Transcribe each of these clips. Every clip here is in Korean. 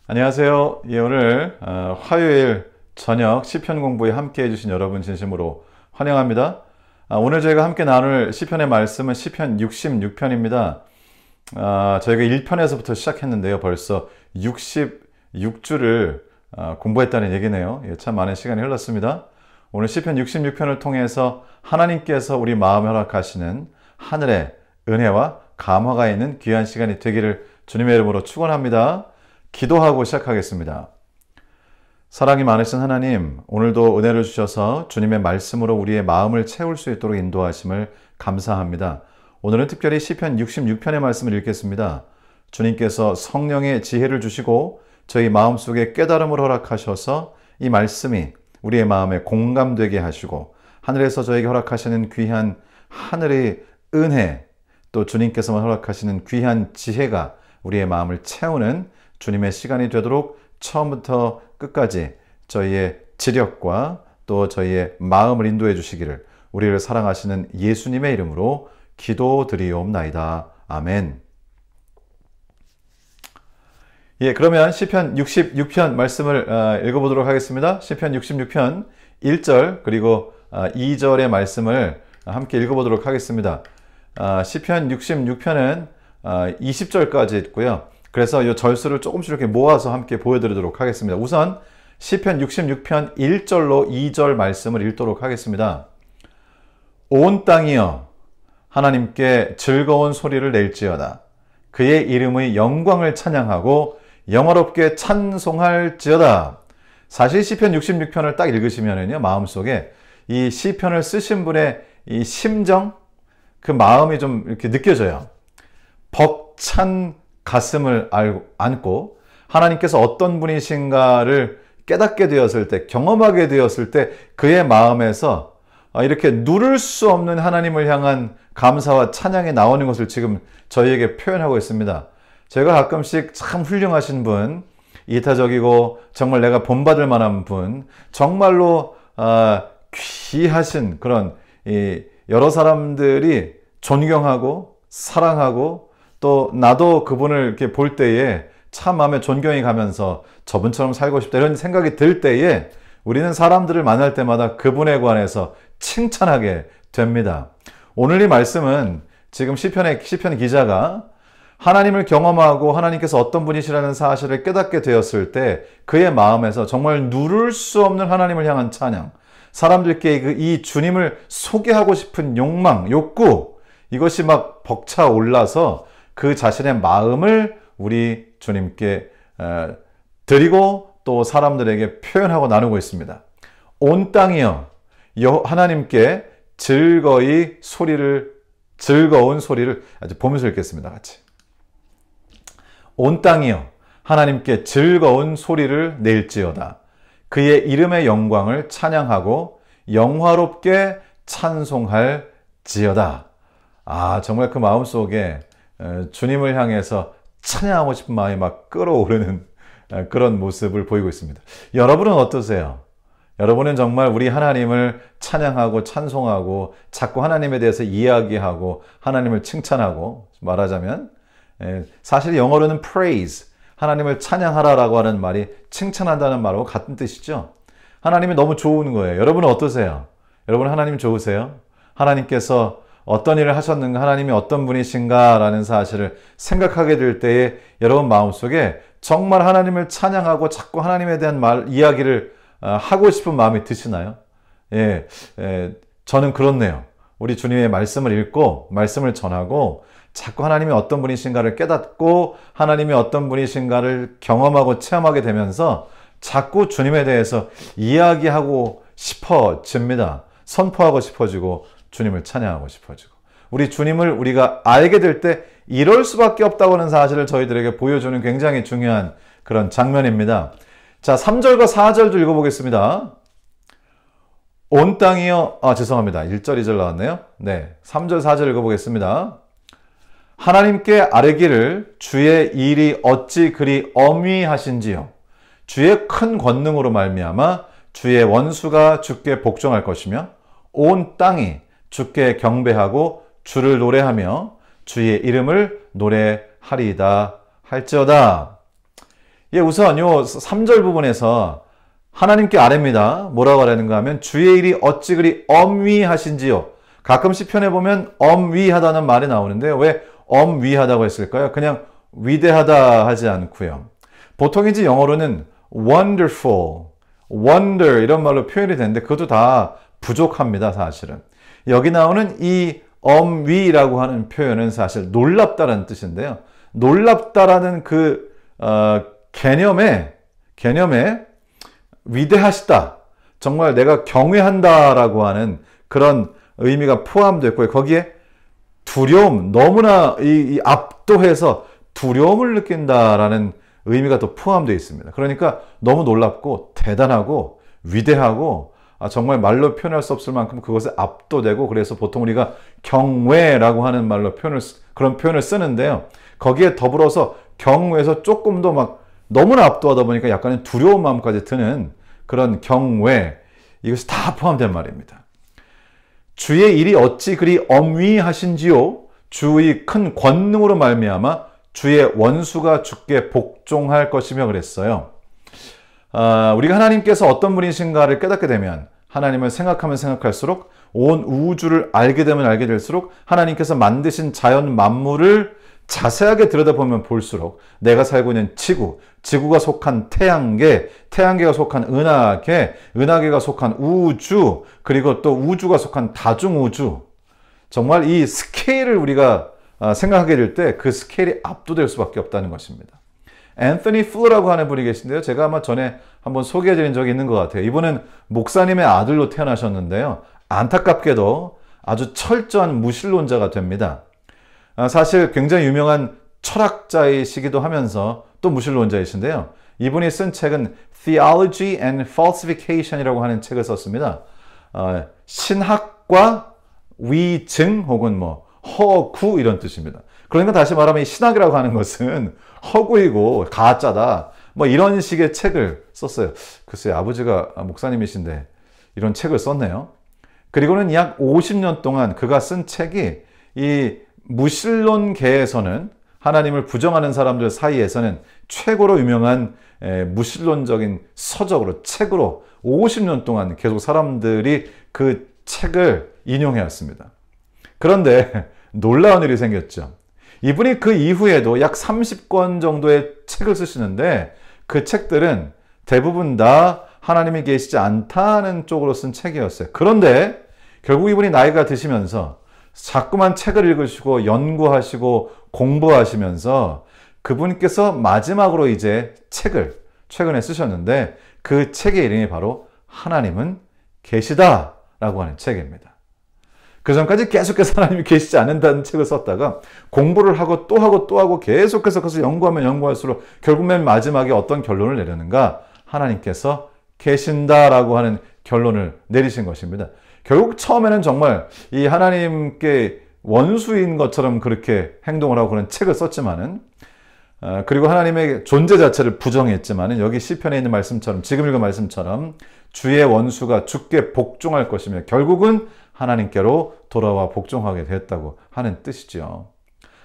안녕하세요. 예, 오늘 화요일 저녁 시편 공부에 함께 해주신 여러분 진심으로 환영합니다. 오늘 저희가 함께 나눌 시편의 말씀은 시편 66편입니다. 저희가 1편에서부터 시작했는데요. 벌써 66주를 공부했다는 얘기네요. 예, 참 많은 시간이 흘렀습니다. 오늘 시편 66편을 통해서 하나님께서 우리 마음에 허락하시는 하늘의 은혜와 감화가 있는 귀한 시간이 되기를 주님의 이름으로 축원합니다. 기도하고 시작하겠습니다. 사랑이 많으신 하나님, 오늘도 은혜를 주셔서 주님의 말씀으로 우리의 마음을 채울 수 있도록 인도하심을 감사합니다. 오늘은 특별히 시편 66편의 말씀을 읽겠습니다. 주님께서 성령의 지혜를 주시고 저희 마음속에 깨달음을 허락하셔서 이 말씀이 우리의 마음에 공감되게 하시고 하늘에서 저에게 허락하시는 귀한 하늘의 은혜, 또 주님께서만 허락하시는 귀한 지혜가 우리의 마음을 채우는 주님의 시간이 되도록 처음부터 끝까지 저희의 지력과 또 저희의 마음을 인도해 주시기를 우리를 사랑하시는 예수님의 이름으로 기도드리옵나이다. 아멘. 예, 그러면 시편 66편 말씀을 읽어보도록 하겠습니다. 시편 66편 1절 그리고 2절의 말씀을 함께 읽어보도록 하겠습니다. 시편 66편은 20절까지 있고요. 그래서 이 절수를 조금씩 이렇게 모아서 함께 보여드리도록 하겠습니다. 우선 시편 66편 1절로 2절 말씀을 읽도록 하겠습니다. 온 땅이여 하나님께 즐거운 소리를 낼지어다. 그의 이름의 영광을 찬양하고 영화롭게 찬송할지어다. 사실 시편 66편을 딱 읽으시면은요, 마음속에 이 시편을 쓰신 분의 이 심정, 그 마음이 좀 이렇게 느껴져요. 벅찬 가슴을 안고 하나님께서 어떤 분이신가를 깨닫게 되었을 때, 경험하게 되었을 때 그의 마음에서 이렇게 누를 수 없는 하나님을 향한 감사와 찬양이 나오는 것을 지금 저희에게 표현하고 있습니다. 제가 가끔씩 참 훌륭하신 분, 이타적이고 정말 내가 본받을 만한 분, 정말로 귀하신 그런 여러 사람들이 존경하고 사랑하고 또 나도 그분을 이렇게 볼 때에 참 마음에 존경이 가면서 저분처럼 살고 싶다 이런 생각이 들 때에 우리는 사람들을 만날 때마다 그분에 관해서 칭찬하게 됩니다. 오늘 이 말씀은 지금 시편 기자가 하나님을 경험하고 하나님께서 어떤 분이시라는 사실을 깨닫게 되었을 때 그의 마음에서 정말 누를 수 없는 하나님을 향한 찬양, 사람들께 이 주님을 소개하고 싶은 욕망, 욕구, 이것이 막 벅차 올라서 그 자신의 마음을 우리 주님께 드리고 또 사람들에게 표현하고 나누고 있습니다. 온 땅이여 하나님께 즐거운 소리를 아주 보면서 읽겠습니다. 같이. 온 땅이여 하나님께 즐거운 소리를 낼지어다. 그의 이름의 영광을 찬양하고 영화롭게 찬송할지어다. 정말 그 마음속에 주님을 향해서 찬양하고 싶은 마음이 막 끌어오르는 그런 모습을 보이고 있습니다. 여러분은 어떠세요? 여러분은 정말 우리 하나님을 찬양하고 찬송하고 자꾸 하나님에 대해서 이야기하고 하나님을 칭찬하고, 말하자면 사실 영어로는 praise, 하나님을 찬양하라라고 하는 말이 칭찬한다는 말하고 같은 뜻이죠. 하나님이 너무 좋은 거예요. 여러분은 어떠세요? 여러분 하나님 좋으세요? 하나님께서 어떤 일을 하셨는가, 하나님이 어떤 분이신가 라는 사실을 생각하게 될 때에 여러분 마음속에 정말 하나님을 찬양하고 자꾸 하나님에 대한 이야기를 하고 싶은 마음이 드시나요? 저는 그렇네요. 우리 주님의 말씀을 읽고 말씀을 전하고 자꾸 하나님이 어떤 분이신가를 깨닫고 하나님이 어떤 분이신가를 경험하고 체험하게 되면서 자꾸 주님에 대해서 이야기하고 싶어집니다. 선포하고 싶어지고 주님을 찬양하고 싶어지고, 우리 주님을 우리가 알게 될 때 이럴 수밖에 없다고 하는 사실을 저희들에게 보여주는 굉장히 중요한 그런 장면입니다. 자, 3절과 4절도 읽어보겠습니다. 온 땅이여, 죄송합니다. 1절, 2절 나왔네요. 네, 3절, 4절 읽어보겠습니다. 하나님께 아뢰기를 주의 일이 어찌 그리 엄위하신지요. 주의 큰 권능으로 말미암아 주의 원수가 주께 복종할 것이며 온 땅이 주께 경배하고 주를 노래하며 주의 이름을 노래하리이다 할지어다. 예, 우선 요 3절 부분에서 하나님께 아뢰입니다. 뭐라고 하라는가 하면 주의 일이 어찌 그리 엄위하신지요. 가끔 시편에 보면 엄위하다는 말이 나오는데요. 왜 엄위하다고 했을까요? 그냥 위대하다 하지 않고요. 보통 이제 영어로는 wonderful, wonder 이런 말로 표현이 되는데 그것도 다 부족합니다, 사실은. 여기 나오는 이 엄위라고 하는 표현은 사실 놀랍다라는 뜻인데요. 놀랍다라는 그 개념에 위대하시다, 정말 내가 경외한다라고 하는 그런 의미가 포함되어 있고요. 거기에 두려움, 너무나 압도해서 두려움을 느낀다라는 의미가 또 포함되어 있습니다. 그러니까 너무 놀랍고 대단하고 위대하고 정말 말로 표현할 수 없을 만큼 그것에 압도되고, 그래서 보통 우리가 경외라고 하는 말로 그런 표현을 쓰는데요. 거기에 더불어서 경외에서 조금 더 막 너무나 압도하다 보니까 약간의 두려운 마음까지 드는 그런 경외, 이것이 다 포함된 말입니다. 주의 일이 어찌 그리 엄위하신지요. 주의 큰 권능으로 말미암아 주의 원수가 주께 복종할 것이며 그랬어요. 우리가 하나님께서 어떤 분이신가를 깨닫게 되면, 하나님을 생각하면 생각할수록, 온 우주를 알게 되면 알게 될수록, 하나님께서 만드신 자연 만물을 자세하게 들여다보면 볼수록 내가 살고 있는 지구가 속한 태양계, 태양계가 속한 은하계, 은하계가 속한 우주, 그리고 또 우주가 속한 다중우주, 정말 이 스케일을 우리가 생각하게 될 때 그 스케일이 압도될 수밖에 없다는 것입니다. 앤서니 플러라고 하는 분이 계신데요. 제가 아마 전에 한번 소개해드린 적이 있는 것 같아요. 이분은 목사님의 아들로 태어나셨는데요. 안타깝게도 아주 철저한 무신론자가 됩니다. 사실 굉장히 유명한 철학자이시기도 하면서 또 무신론자이신데요. 이분이 쓴 책은 Theology and Falsification이라고 하는 책을 썼습니다. 신학과 위증 혹은 허구 이런 뜻입니다. 그러니까 다시 말하면 이 신학이라고 하는 것은 허구이고 가짜다, 이런 식의 책을 썼어요. 글쎄요, 아버지가 목사님이신데 이런 책을 썼네요. 그리고는 약 50년 동안 그가 쓴 책이 이 무신론계에서는, 하나님을 부정하는 사람들 사이에서는 최고로 유명한 무신론적인 서적으로, 책으로 50년 동안 계속 사람들이 그 책을 인용해왔습니다. 그런데 놀라운 일이 생겼죠. 이분이 그 이후에도 약 30권 정도의 책을 쓰시는데 그 책들은 대부분 다 하나님이 계시지 않다는 쪽으로 쓴 책이었어요. 그런데 결국 이분이 나이가 드시면서 자꾸만 책을 읽으시고 연구하시고 공부하시면서 그분께서 마지막으로 이제 책을 최근에 쓰셨는데 그 책의 이름이 바로 하나님은 계시다라고 하는 책입니다. 그 전까지 계속해서 하나님이 계시지 않는다는 책을 썼다가 공부를 하고 또 하고 또 하고 계속해서 그것을 연구하면 연구할수록 결국 맨 마지막에 어떤 결론을 내리는가? 하나님께서 계신다라고 하는 결론을 내리신 것입니다. 결국 처음에는 정말 이 하나님께 원수인 것처럼 그렇게 행동을 하고 그런 책을 썼지만은, 그리고 하나님의 존재 자체를 부정했지만은, 여기 시편에 있는 말씀처럼, 지금 읽은 말씀처럼 주의 원수가 주께 복종할 것이며 결국은 하나님께로 돌아와 복종하게 됐다고 하는 뜻이죠.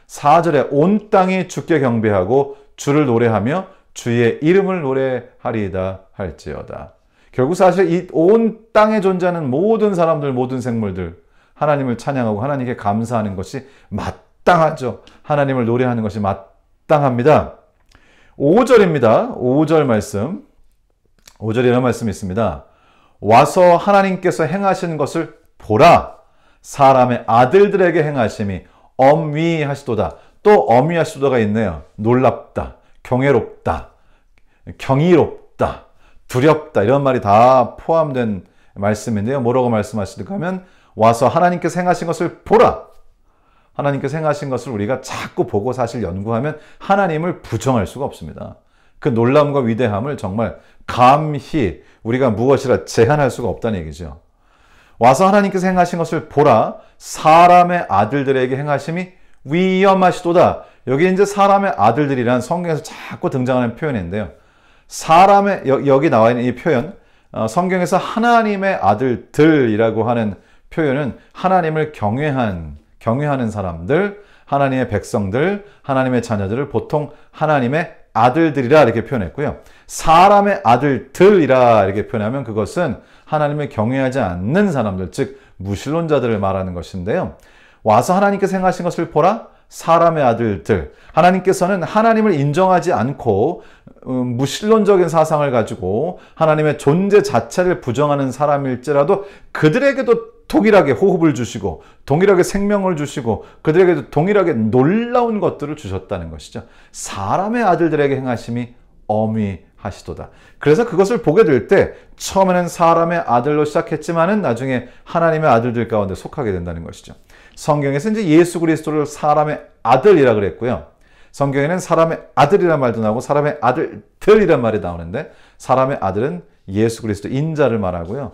4절에 온 땅이 주께 경배하고 주를 노래하며 주의 이름을 노래하리이다 할지어다. 결국 사실 이 온 땅에 존재하는 모든 사람들, 모든 생물들, 하나님을 찬양하고 하나님께 감사하는 것이 마땅하죠. 하나님을 노래하는 것이 마땅합니다. 5절입니다. 5절 말씀. 5절에 이런 말씀이 있습니다. 와서 하나님께서 행하신 것을 보라. 사람의 아들들에게 행하심이 엄위하시도다. 또 엄위하시도다가 있네요. 놀랍다, 경외롭다, 경이롭다, 두렵다, 이런 말이 다 포함된 말씀인데요. 뭐라고 말씀하시는가 하면 와서 하나님께서 행하신 것을 보라. 하나님께서 행하신 것을 우리가 자꾸 보고 사실 연구하면 하나님을 부정할 수가 없습니다. 그 놀라움과 위대함을 정말 감히 우리가 무엇이라 제한할 수가 없다는 얘기죠. 와서 하나님께서 행하신 것을 보라. 사람의 아들들에게 행하심이 위엄하시도다. 여기 이제 사람의 아들들이란 성경에서 자꾸 등장하는 표현인데요. 여기 나와 있는 이 표현, 성경에서 하나님의 아들들이라고 하는 표현은 하나님을 경외하는 사람들, 하나님의 백성들, 하나님의 자녀들을 보통 하나님의 아들들이라 이렇게 표현했고요. 사람의 아들들이라 이렇게 표현하면 그것은 하나님을 경외하지 않는 사람들, 즉 무신론자들을 말하는 것인데요. 와서 하나님께서 행하신 것을 보라. 사람의 아들들. 하나님께서는 하나님을 인정하지 않고 무신론적인 사상을 가지고 하나님의 존재 자체를 부정하는 사람일지라도 그들에게도 동일하게 호흡을 주시고 동일하게 생명을 주시고 그들에게도 동일하게 놀라운 것들을 주셨다는 것이죠. 사람의 아들들에게 행하심이 어미하시도다. 그래서 그것을 보게 될 때 처음에는 사람의 아들로 시작했지만은 나중에 하나님의 아들들 가운데 속하게 된다는 것이죠. 성경에서 이제 예수 그리스도를 사람의 아들이라 그랬고요. 성경에는 사람의 아들이란 말도 나오고 사람의 아들들이란 말이 나오는데 사람의 아들은 예수 그리스도 인자를 말하고요.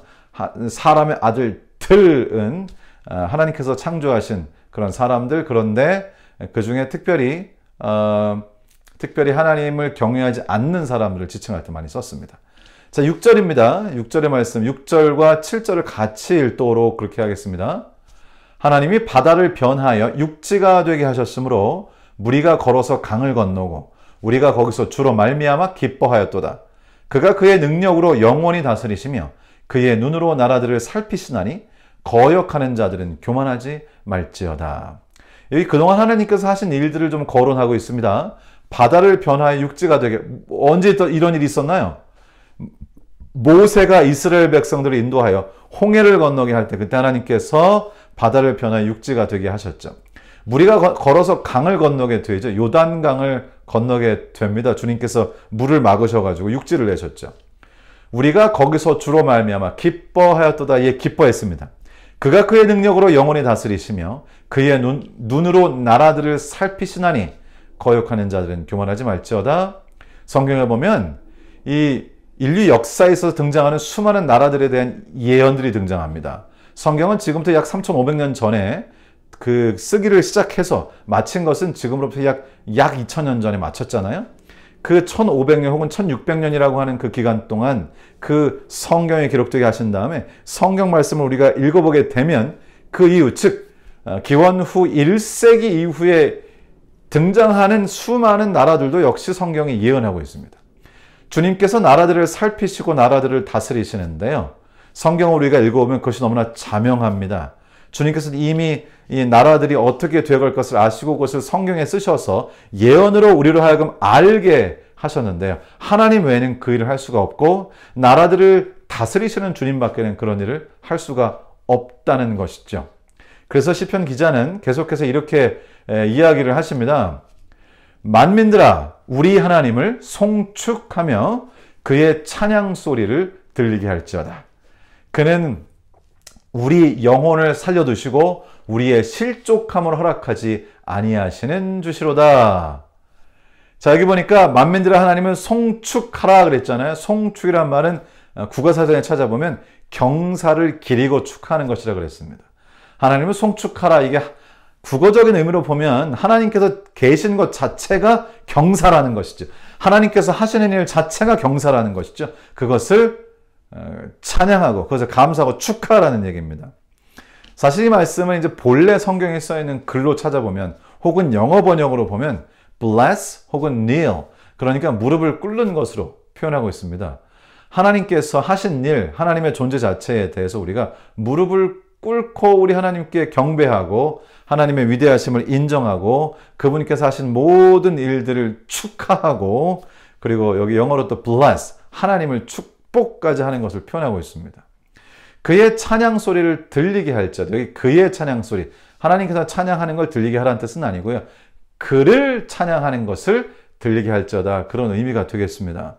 사람의 아들들은 하나님께서 창조하신 그런 사람들, 그런데 그 중에 특별히 하나님을 경외하지 않는 사람들을 지칭할 때 많이 썼습니다. 자, 6절입니다. 6절의 말씀, 6절과 7절을 같이 읽도록 그렇게 하겠습니다. 하나님이 바다를 변하여 육지가 되게 하셨으므로 무리가 걸어서 강을 건너고 우리가 거기서 주로 말미암아 기뻐하였도다. 그가 그의 능력으로 영원히 다스리시며 그의 눈으로 나라들을 살피시나니 거역하는 자들은 교만하지 말지어다. 여기 그동안 하나님께서 하신 일들을 좀 거론하고 있습니다. 바다를 변화해 육지가 되게, 언제 또 이런 일이 있었나요? 모세가 이스라엘 백성들을 인도하여 홍해를 건너게 할 때 그때 하나님께서 바다를 변화해 육지가 되게 하셨죠. 무리가 걸어서 강을 건너게 되죠. 요단강을 건너게 됩니다. 주님께서 물을 막으셔가지고 육지를 내셨죠. 우리가 거기서 주로 말미암아 기뻐하였도다. 예, 기뻐했습니다. 그가 그의 능력으로 영원히 다스리시며 그의 눈으로 나라들을 살피시나니 거역하는 자들은 교만하지 말지어다. 성경에 보면 이 인류 역사에서 등장하는 수많은 나라들에 대한 예언들이 등장합니다. 성경은 지금부터 약 3,500년 전에 그 쓰기를 시작해서 마친 것은 지금으로부터 약 2000년 전에 마쳤잖아요. 그 1500년 혹은 1600년이라고 하는 그 기간 동안 그 성경에 기록되게 하신 다음에 성경 말씀을 우리가 읽어보게 되면 그 이후, 즉 기원 후 1세기 이후에 등장하는 수많은 나라들도 역시 성경이 예언하고 있습니다. 주님께서 나라들을 살피시고 나라들을 다스리시는데요. 성경을 우리가 읽어보면 그것이 너무나 자명합니다. 주님께서는 이미 이 나라들이 어떻게 되어갈 것을 아시고 그것을 성경에 쓰셔서 예언으로 우리로 하여금 알게 하셨는데요. 하나님 외에는 그 일을 할 수가 없고 나라들을 다스리시는 주님밖에는 그런 일을 할 수가 없다는 것이죠. 그래서 시편 기자는 계속해서 이렇게 이야기를 하십니다. 만민들아, 우리 하나님을 송축하며 그의 찬양 소리를 들리게 할지어다. 그는 우리 영혼을 살려두시고 우리의 실족함을 허락하지 아니하시는 주시로다. 자, 여기 보니까 만민들의 하나님은 송축하라 그랬잖아요. 송축이란 말은 국어사전에 찾아보면 경사를 기리고 축하하는 것이라 그랬습니다. 하나님은 송축하라, 이게 국어적인 의미로 보면 하나님께서 계신 것 자체가 경사라는 것이죠. 하나님께서 하시는 일 자체가 경사라는 것이죠. 그것을 찬양하고 그것을 감사하고 축하라는 얘기입니다. 사실 이 말씀은 이제 본래 성경에 써 있는 글로 찾아보면 혹은 영어 번역으로 보면 bless 혹은 kneel, 그러니까 무릎을 꿇는 것으로 표현하고 있습니다. 하나님께서 하신 일, 하나님의 존재 자체에 대해서 우리가 무릎을 꿇고 우리 하나님께 경배하고 하나님의 위대하심을 인정하고 그분께서 하신 모든 일들을 축하하고, 그리고 여기 영어로 또 bless, 하나님을 축복까지 하는 것을 표현하고 있습니다. 그의 찬양 소리를 들리게 할지어다. 여기 그의 찬양 소리, 하나님께서 찬양하는 걸 들리게 하라는 뜻은 아니고요. 그를 찬양하는 것을 들리게 할지어다, 그런 의미가 되겠습니다.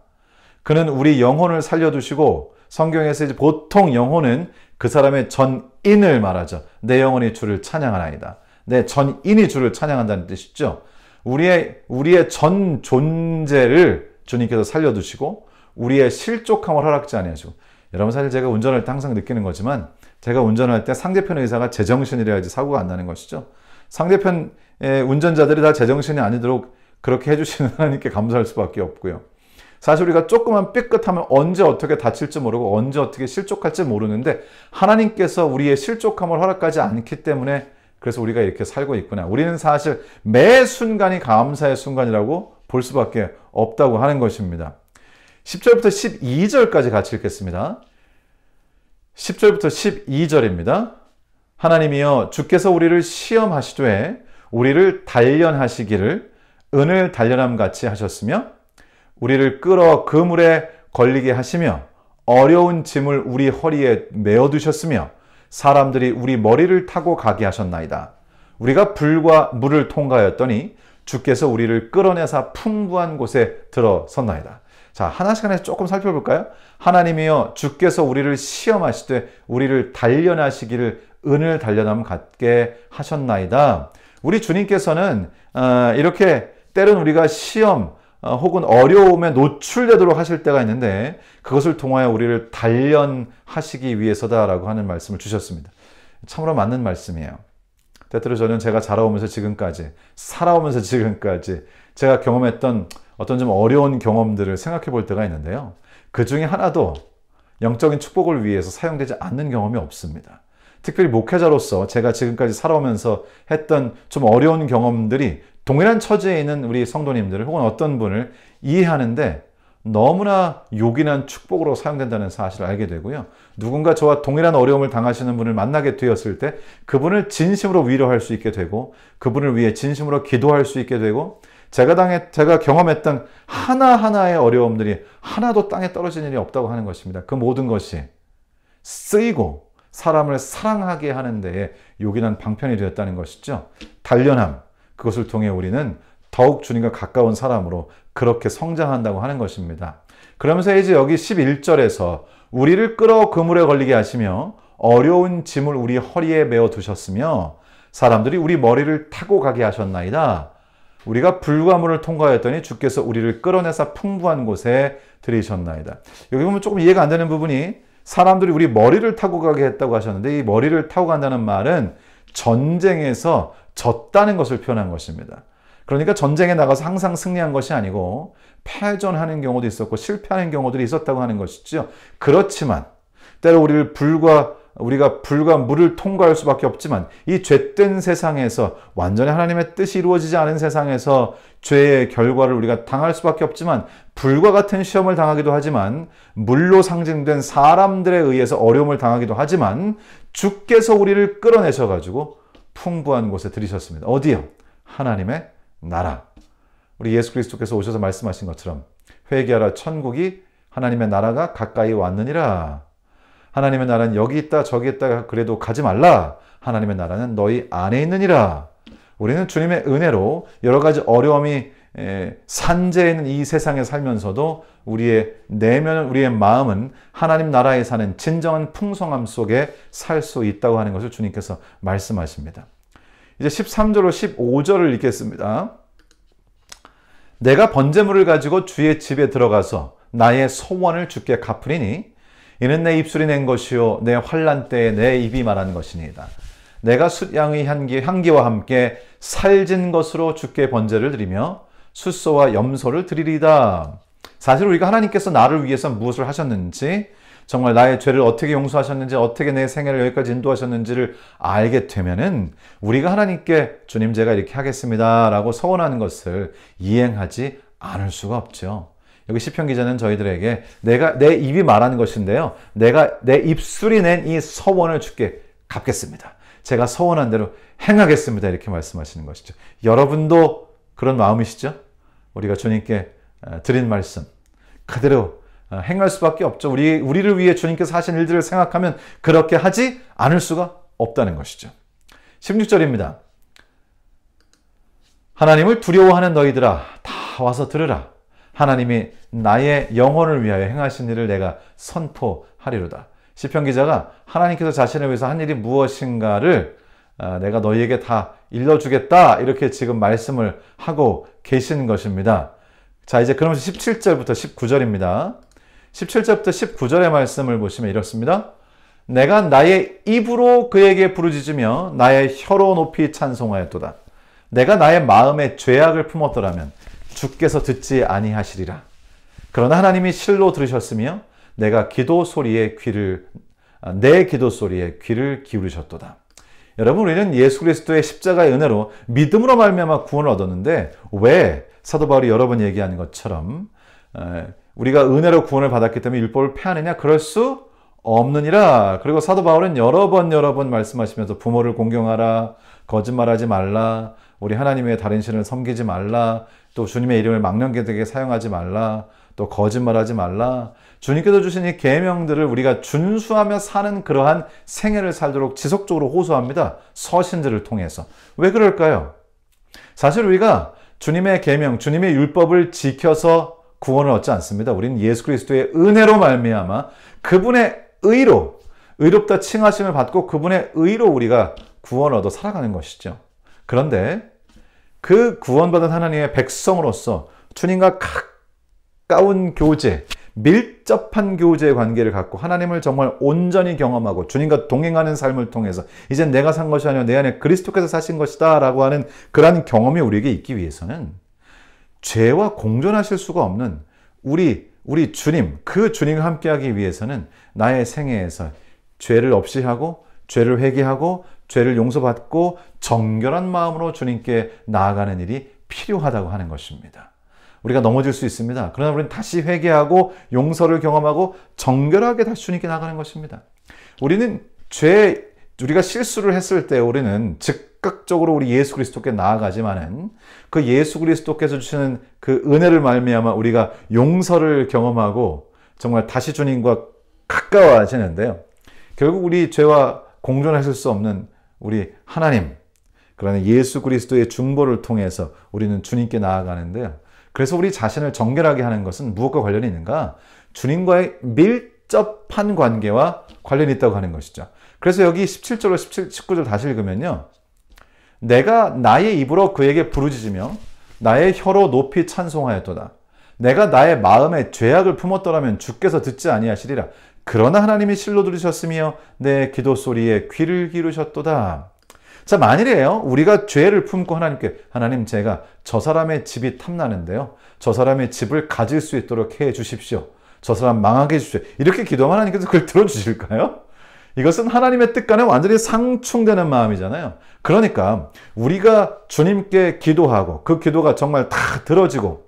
그는 우리 영혼을 살려두시고, 성경에서 이제 보통 영혼은 그 사람의 전인을 말하죠. 내 영혼이 주를 찬양하나이다. 내 전인이 주를 찬양한다는 뜻이죠. 우리의 전 존재를 주님께서 살려두시고 우리의 실족함을 허락지 아니하시고. 여러분, 사실 제가 운전할 때 항상 느끼는 거지만 제가 운전할 때 상대편 의사가 제정신이라야지 사고가 안 나는 것이죠. 상대편의 운전자들이 다 제정신이 아니도록 그렇게 해주시는 하나님께 감사할 수밖에 없고요. 사실 우리가 조금만 삐끗하면 언제 어떻게 다칠지 모르고 언제 어떻게 실족할지 모르는데 하나님께서 우리의 실족함을 허락하지 않기 때문에 그래서 우리가 이렇게 살고 있구나. 우리는 사실 매 순간이 감사의 순간이라고 볼 수밖에 없다고 하는 것입니다. 10절부터 12절까지 같이 읽겠습니다. 10절부터 12절입니다. 하나님이여 주께서 우리를 시험하시되 우리를 단련하시기를 은을 단련함 같이 하셨으며 우리를 끌어 그물에 걸리게 하시며 어려운 짐을 우리 허리에 메어두셨으며 사람들이 우리 머리를 타고 가게 하셨나이다. 우리가 불과 물을 통과하였더니 주께서 우리를 끌어내사 풍부한 곳에 들어섰나이다. 자, 하나씩 하나씩 조금 살펴볼까요? 하나님이여 주께서 우리를 시험하시되 우리를 단련하시기를 은을 단련함 같게 하셨나이다. 우리 주님께서는 이렇게 때론 우리가 시험 혹은 어려움에 노출되도록 하실 때가 있는데 그것을 통하여 우리를 단련하시기 위해서다라고 하는 말씀을 주셨습니다. 참으로 맞는 말씀이에요. 때때로 저는 제가 자라오면서 지금까지, 살아오면서 지금까지 제가 경험했던 어떤 좀 어려운 경험들을 생각해 볼 때가 있는데요. 그 중에 하나도 영적인 축복을 위해서 사용되지 않는 경험이 없습니다. 특별히 목회자로서 제가 지금까지 살아오면서 했던 좀 어려운 경험들이 동일한 처지에 있는 우리 성도님들을 혹은 어떤 분을 이해하는데 너무나 요긴한 축복으로 사용된다는 사실을 알게 되고요. 누군가 저와 동일한 어려움을 당하시는 분을 만나게 되었을 때 그분을 진심으로 위로할 수 있게 되고 그분을 위해 진심으로 기도할 수 있게 되고 제가 경험했던 하나하나의 어려움들이 하나도 땅에 떨어진 일이 없다고 하는 것입니다. 그 모든 것이 쓰이고 사람을 사랑하게 하는 데에 요긴한 방편이 되었다는 것이죠. 단련함, 그것을 통해 우리는 더욱 주님과 가까운 사람으로 그렇게 성장한다고 하는 것입니다. 그러면서 이제 여기 11절에서 우리를 끌어 그물에 걸리게 하시며 어려운 짐을 우리 허리에 메어 두셨으며 사람들이 우리 머리를 타고 가게 하셨나이다. 우리가 불과 물을 통과하였더니 주께서 우리를 끌어내사 풍부한 곳에 들이셨나이다. 여기 보면 조금 이해가 안 되는 부분이 사람들이 우리 머리를 타고 가게 했다고 하셨는데 이 머리를 타고 간다는 말은 전쟁에서 졌다는 것을 표현한 것입니다. 그러니까 전쟁에 나가서 항상 승리한 것이 아니고 패전하는 경우도 있었고 실패하는 경우들이 있었다고 하는 것이죠. 그렇지만 때로 우리가 불과 물을 통과할 수밖에 없지만 이 죄된 세상에서 완전히 하나님의 뜻이 이루어지지 않은 세상에서 죄의 결과를 우리가 당할 수밖에 없지만 불과 같은 시험을 당하기도 하지만 물로 상징된 사람들에 의해서 어려움을 당하기도 하지만 주께서 우리를 끌어내셔가지고 풍부한 곳에 들이셨습니다. 어디요? 하나님의 나라. 우리 예수 그리스도께서 오셔서 말씀하신 것처럼 회개하라 천국이 하나님의 나라가 가까이 왔느니라. 하나님의 나라는 여기 있다 저기 있다 그래도 가지 말라. 하나님의 나라는 너희 안에 있느니라. 우리는 주님의 은혜로 여러 가지 어려움이 산재해 있는 이 세상에 살면서도 우리의 내면은 우리의 마음은 하나님 나라에 사는 진정한 풍성함 속에 살 수 있다고 하는 것을 주님께서 말씀하십니다. 이제 13절로 15절을 읽겠습니다. 내가 번제물을 가지고 주의 집에 들어가서 나의 소원을 주께 갚으리니 이는 내 입술이 낸 것이요 내 환난 때에 내 입이 말한 것이니이다. 내가 숫양의 향기와 함께 살진 것으로 주께 번제를 드리며 숫소와 염소를 드리리다. 사실 우리가 하나님께서 나를 위해서 무엇을 하셨는지 정말 나의 죄를 어떻게 용서하셨는지 어떻게 내 생애를 여기까지 인도하셨는지를 알게 되면은 우리가 하나님께 주님 제가 이렇게 하겠습니다 라고 서원하는 것을 이행하지 않을 수가 없죠. 여기 시편 기자는 저희들에게 내 입이 말하는 것인데요. 내가 내 입술이 낸 이 서원을 주께 갚겠습니다. 제가 서원한 대로 행하겠습니다. 이렇게 말씀하시는 것이죠. 여러분도 그런 마음이시죠? 우리가 주님께 드린 말씀 그대로 행할 수밖에 없죠. 우리를 위해 주님께서 하신 일들을 생각하면 그렇게 하지 않을 수가 없다는 것이죠. 16절입니다. 하나님을 두려워하는 너희들아 다 와서 들으라. 하나님이 나의 영혼을 위하여 행하신 일을 내가 선포하리로다. 시편 기자가 하나님께서 자신을 위해서 한 일이 무엇인가를 내가 너희에게 다 일러주겠다 이렇게 지금 말씀을 하고 계신 것입니다. 자, 이제 그러면서 17절부터 19절입니다. 17절부터 19절의 말씀을 보시면 이렇습니다. 내가 나의 입으로 그에게 부르짖으며 나의 혀로 높이 찬송하였도다. 내가 나의 마음에 죄악을 품었더라면 주께서 듣지 아니하시리라. 그러나 하나님이 실로 들으셨으며 내 기도 소리에 귀를 기울이셨도다. 여러분 우리는 예수 그리스도의 십자가의 은혜로 믿음으로 말미암아 구원을 얻었는데 왜 사도 바울이 여러 번 얘기하는 것처럼 우리가 은혜로 구원을 받았기 때문에 율법을 폐하느냐? 그럴 수 없느니라. 그리고 사도 바울은 여러 번 말씀하시면서 부모를 공경하라, 거짓말하지 말라, 우리 하나님의 다른 신을 섬기지 말라, 또 주님의 이름을 망령되게 사용하지 말라, 또 거짓말하지 말라. 주님께서 주신 이 계명들을 우리가 준수하며 사는 그러한 생애를 살도록 지속적으로 호소합니다. 서신들을 통해서. 왜 그럴까요? 사실 우리가 주님의 계명, 주님의 율법을 지켜서 구원을 얻지 않습니다. 우리는 예수 그리스도의 은혜로 말미암아 그분의 의로, 의롭다 칭하심을 받고 그분의 의로 우리가 구원을 얻어 살아가는 것이죠. 그런데 그 구원받은 하나님의 백성으로서 주님과 가까운 교제, 밀접한 교제의 관계를 갖고 하나님을 정말 온전히 경험하고 주님과 동행하는 삶을 통해서 이제 내가 산 것이 아니라 내 안에 그리스도께서 사신 것이다 라고 하는 그러한 경험이 우리에게 있기 위해서는 죄와 공존하실 수가 없는 우리 주님, 그 주님과 함께하기 위해서는 나의 생애에서 죄를 없이 하고 죄를 회개하고 죄를 용서받고 정결한 마음으로 주님께 나아가는 일이 필요하다고 하는 것입니다. 우리가 넘어질 수 있습니다. 그러나 우리는 다시 회개하고 용서를 경험하고 정결하게 다시 주님께 나가는 것입니다. 우리가 실수를 했을 때 우리는 즉각적으로 우리 예수 그리스도께 나아가지만은 그 예수 그리스도께서 주시는 그 은혜를 말미암아 우리가 용서를 경험하고 정말 다시 주님과 가까워지는데요. 결국 우리 죄와 공존하실 수 없는 우리 하나님, 그러나 예수 그리스도의 중보를 통해서 우리는 주님께 나아가는데요. 그래서 우리 자신을 정결하게 하는 것은 무엇과 관련이 있는가? 주님과의 밀접한 관계와 관련이 있다고 하는 것이죠. 그래서 여기 17절로 19절 다시 읽으면요. 내가 나의 입으로 그에게 부르짖으며 나의 혀로 높이 찬송하였도다. 내가 나의 마음에 죄악을 품었더라면 주께서 듣지 아니하시리라. 그러나 하나님이 실로 들으셨으며 내 기도 소리에 귀를 기울이셨도다. 자, 만일이에요. 우리가 죄를 품고 하나님께 하나님 제가 저 사람의 집이 탐나는데요. 저 사람의 집을 가질 수 있도록 해 주십시오. 저 사람 망하게 해주십시오. 이렇게 기도하면 하나님께서 그걸 들어주실까요? 이것은 하나님의 뜻과는 완전히 상충되는 마음이잖아요. 그러니까 우리가 주님께 기도하고 그 기도가 정말 다 들어지고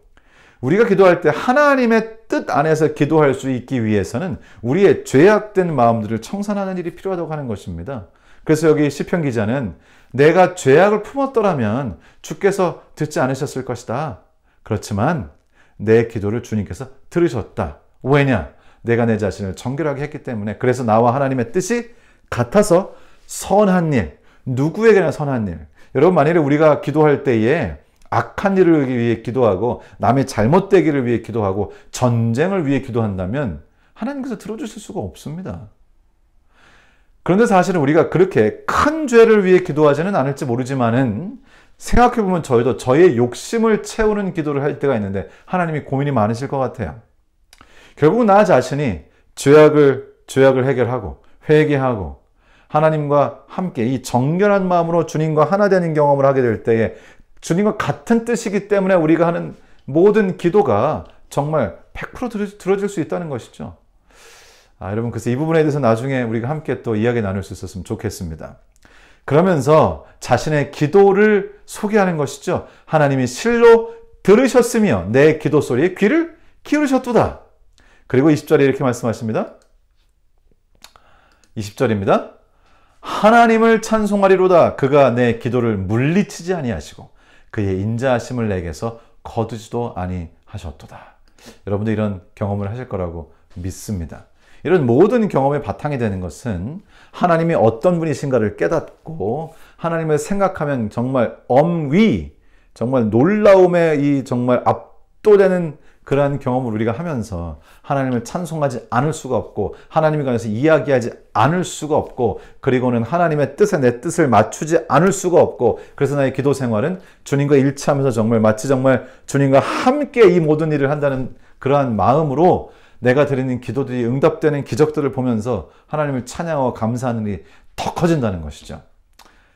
우리가 기도할 때 하나님의 뜻 안에서 기도할 수 있기 위해서는 우리의 죄악된 마음들을 청산하는 일이 필요하다고 하는 것입니다. 그래서 여기 시편 기자는 내가 죄악을 품었더라면 주께서 듣지 않으셨을 것이다. 그렇지만 내 기도를 주님께서 들으셨다. 왜냐? 내가 내 자신을 정결하게 했기 때문에. 그래서 나와 하나님의 뜻이 같아서 선한 일, 누구에게나 선한 일. 여러분 만일에 우리가 기도할 때에 악한 일을 위해 기도하고 남의 잘못되기를 위해 기도하고 전쟁을 위해 기도한다면 하나님께서 들어주실 수가 없습니다. 그런데 사실은 우리가 그렇게 큰 죄를 위해 기도하지는 않을지 모르지만은 생각해보면 저희도 저의 욕심을 채우는 기도를 할 때가 있는데 하나님이 고민이 많으실 것 같아요. 결국 나 자신이 죄악을 해결하고 회개하고 하나님과 함께 이 정결한 마음으로 주님과 하나 되는 경험을 하게 될 때에 주님과 같은 뜻이기 때문에 우리가 하는 모든 기도가 정말 100% 들어질 수 있다는 것이죠. 여러분 그래서 이 부분에 대해서 나중에 우리가 함께 또 이야기 나눌 수 있었으면 좋겠습니다. 그러면서 자신의 기도를 소개하는 것이죠. 하나님이 실로 들으셨으며 내 기도 소리에 귀를 기울이셨도다. 그리고 20절에 이렇게 말씀하십니다. 20절입니다. 하나님을 찬송하리로다. 그가 내 기도를 물리치지 아니하시고 그의 인자하심을 내게서 거두지도 아니하셨도다. 여러분도 이런 경험을 하실 거라고 믿습니다. 이런 모든 경험의 바탕이 되는 것은 하나님이 어떤 분이신가를 깨닫고 하나님을 생각하면 정말 엄위, 정말 놀라움에 이 정말 압도되는 그러한 경험을 우리가 하면서 하나님을 찬송하지 않을 수가 없고 하나님에 관해서 이야기하지 않을 수가 없고 그리고는 하나님의 뜻에 내 뜻을 맞추지 않을 수가 없고 그래서 나의 기도 생활은 주님과 일치하면서 정말 마치 정말 주님과 함께 이 모든 일을 한다는 그러한 마음으로 내가 드리는 기도들이 응답되는 기적들을 보면서 하나님을 찬양하고 감사하는 일이 더 커진다는 것이죠.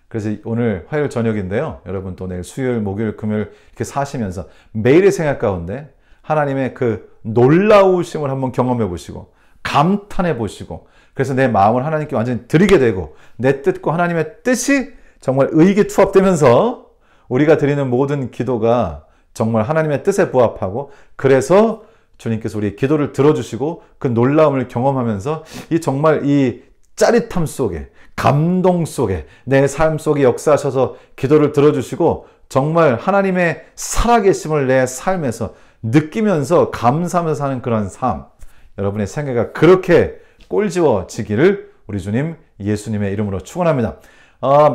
그래서 오늘 화요일 저녁인데요. 여러분 또 내일 수요일, 목요일, 금요일 이렇게 사시면서 매일의 생활 가운데 하나님의 그 놀라우심을 한번 경험해 보시고 감탄해 보시고 그래서 내 마음을 하나님께 완전히 드리게 되고 내 뜻과 하나님의 뜻이 정말 의기투합되면서 우리가 드리는 모든 기도가 정말 하나님의 뜻에 부합하고, 그래서 주님께서 우리 기도를 들어주시고 그 놀라움을 경험하면서 이 정말 이 짜릿함 속에, 감동 속에 내 삶 속에 역사하셔서 기도를 들어주시고 정말 하나님의 살아계심을 내 삶에서 느끼면서 감사하면서 사는 그런 삶, 여러분의 생애가 그렇게 꼴지워지기를 우리 주님 예수님의 이름으로 축원합니다.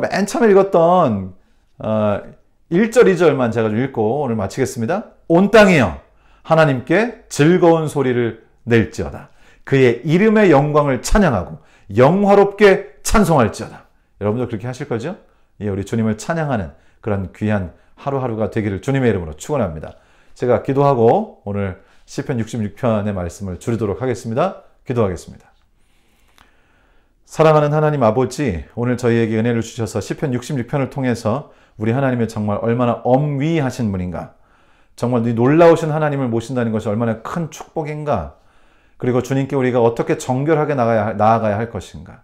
맨 처음에 읽었던 1절, 2절만 제가 좀 읽고 오늘 마치겠습니다. 온 땅이여 하나님께 즐거운 소리를 낼지어다. 그의 이름의 영광을 찬양하고 영화롭게 찬송할지어다. 여러분도 그렇게 하실 거죠? 예, 우리 주님을 찬양하는 그런 귀한 하루하루가 되기를 주님의 이름으로 축원합니다. 제가 기도하고 오늘 시편 66편의 말씀을 줄이도록 하겠습니다. 기도하겠습니다. 사랑하는 하나님 아버지, 오늘 저희에게 은혜를 주셔서 시편 66편을 통해서 우리 하나님이 정말 얼마나 엄위하신 분인가, 정말 이 놀라우신 하나님을 모신다는 것이 얼마나 큰 축복인가, 그리고 주님께 우리가 어떻게 정결하게 나아가야 할 것인가,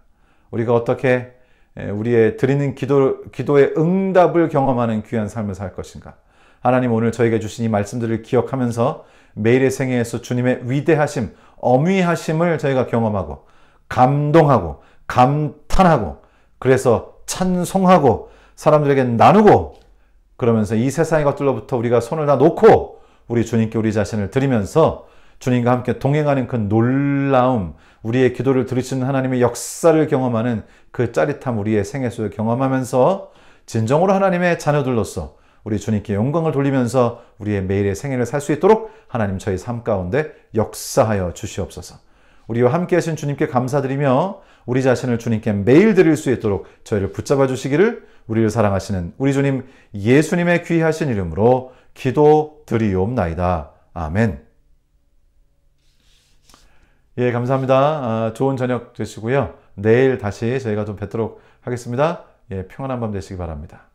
우리가 어떻게 우리의 드리는 기도의 응답을 경험하는 귀한 삶을 살 것인가. 하나님, 오늘 저희가 주신 이 말씀들을 기억하면서 매일의 생애에서 주님의 위대하심, 엄위하심을 저희가 경험하고 감동하고 감탄하고, 그래서 찬송하고 사람들에게 나누고, 그러면서 이 세상의 것들로부터 우리가 손을 다 놓고 우리 주님께 우리 자신을 드리면서 주님과 함께 동행하는 그 놀라움, 우리의 기도를 들으시는 하나님의 역사를 경험하는 그 짜릿함, 우리의 생애 속에 경험하면서 진정으로 하나님의 자녀들로서 우리 주님께 영광을 돌리면서 우리의 매일의 생애를 살 수 있도록 하나님 저희 삶 가운데 역사하여 주시옵소서. 우리와 함께 하신 주님께 감사드리며 우리 자신을 주님께 매일 드릴 수 있도록 저희를 붙잡아 주시기를 우리를 사랑하시는 우리 주님 예수님의 귀하신 이름으로 기도드리옵나이다. 아멘. 예, 감사합니다. 좋은 저녁 되시고요. 내일 다시 저희가 좀 뵙도록 하겠습니다. 예, 평안한 밤 되시기 바랍니다.